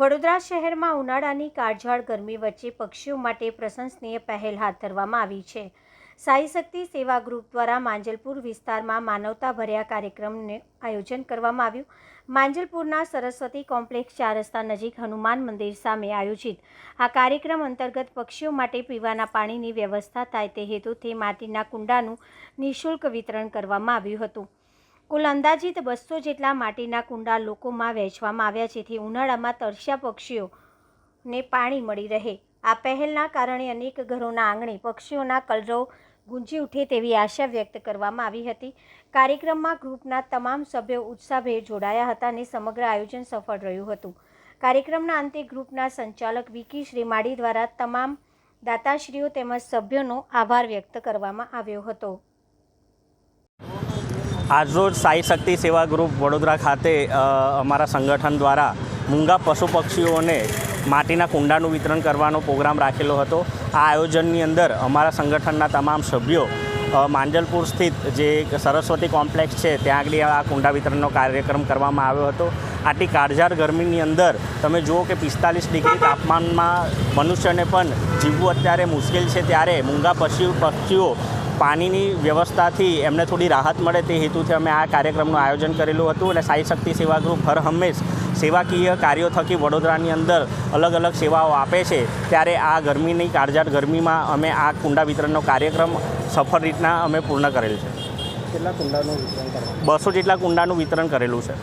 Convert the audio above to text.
વડોદરા શહેરમાં ઉનાળાની કાળઝાળ ગરમી વચ્ચે પક્ષીઓ માટે પ્રશંસનીય પહેલ હાથ ધરવામાં આવી છે। સાઈ શક્તિ સેવા ગ્રુપ દ્વારા માંજલપુર વિસ્તારમાં માનવતાભર્યા કાર્યક્રમનું આયોજન કરવામાં આવ્યું। માંજલપુરના સરસ્વતી કોમ્પ્લેક્સ 4 રસ્તા નજીક હનુમાન મંદિર સામે આયોજિત આ કાર્યક્રમ અંતર્ગત પક્ષીઓ માટે પીવાના પાણીની વ્યવસ્થા થાય તે હેતુથી માટીના કુંડાનું નિઃશુલ્ક વિતરણ કરવામાં આવ્યું હતું। કુલ અંદાજિત 200 જેટલા માટીના કુંડા લોકોમાં વહેંચવામાં આવ્યા, જેથી ઉનાળામાં તરસ્યા પક્ષીઓને પાણી મળી રહે। આ પહેલના કારણે અનેક ઘરોના આંગણે પક્ષીઓના કલરવ ગુંજી ઉઠે તેવી આશા વ્યક્ત કરવામાં આવી હતી। કાર્યક્રમમાં ગ્રુપના તમામ સભ્યો ઉત્સાહભેર જોડાયા હતા અને સમગ્ર આયોજન સફળ રહ્યું હતું। કાર્યક્રમના અંતે ગ્રુપના સંચાલક વિકી શ્રીમાળી દ્વારા તમામ દાતાશ્રીઓ તેમજ સભ્યોનો આભાર વ્યક્ત કરવામાં આવ્યો હતો। આજરોજ સાઈ શક્તિ સેવા ગ્રુપ વડોદરા ખાતે અમારા સંગઠન દ્વારા મૂંગા પશુ પક્ષીઓને માટીના કુંડાનું વિતરણ કરવાનો પ્રોગ્રામ રાખેલો હતો। આ આયોજનની અંદર અમારા સંગઠનના તમામ સભ્યો માંજલપુર સ્થિત જે સરસ્વતી કોમ્પ્લેક્સ છે ત્યાં આગળ આ કુંડા વિતરણનો કાર્યક્રમ કરવામાં આવ્યો હતો। આટલી કાળઝાળ ગરમીની અંદર તમે જુઓ કે 45 ડિગ્રી તાપમાનમાં મનુષ્યને પણ જીવવું અત્યારે મુશ્કેલ છે, ત્યારે મૂંગા પક્ષીઓ પાણીની વ્યવસ્થાથી એમને થોડી રાહત મળે તે હેતુથી અમે આ કાર્યક્રમનું આયોજન કરેલું હતું। અને સાઈ શક્તિ સેવા ગ્રુપ હર હંમેશ સેવાકીય કાર્યો થકી વડોદરાની અંદર અલગ અલગ સેવાઓ આપે છે, ત્યારે આ ગરમીની કાળઝાળ ગરમીમાં અમે આ કુંડા વિતરણનો કાર્યક્રમ સફળ રીતના અમે પૂર્ણ કરેલ છે। કેટલા કુંડાનું વિતરણ કરેલું? 200 જેટલા કુંડાનું વિતરણ કરેલું છે।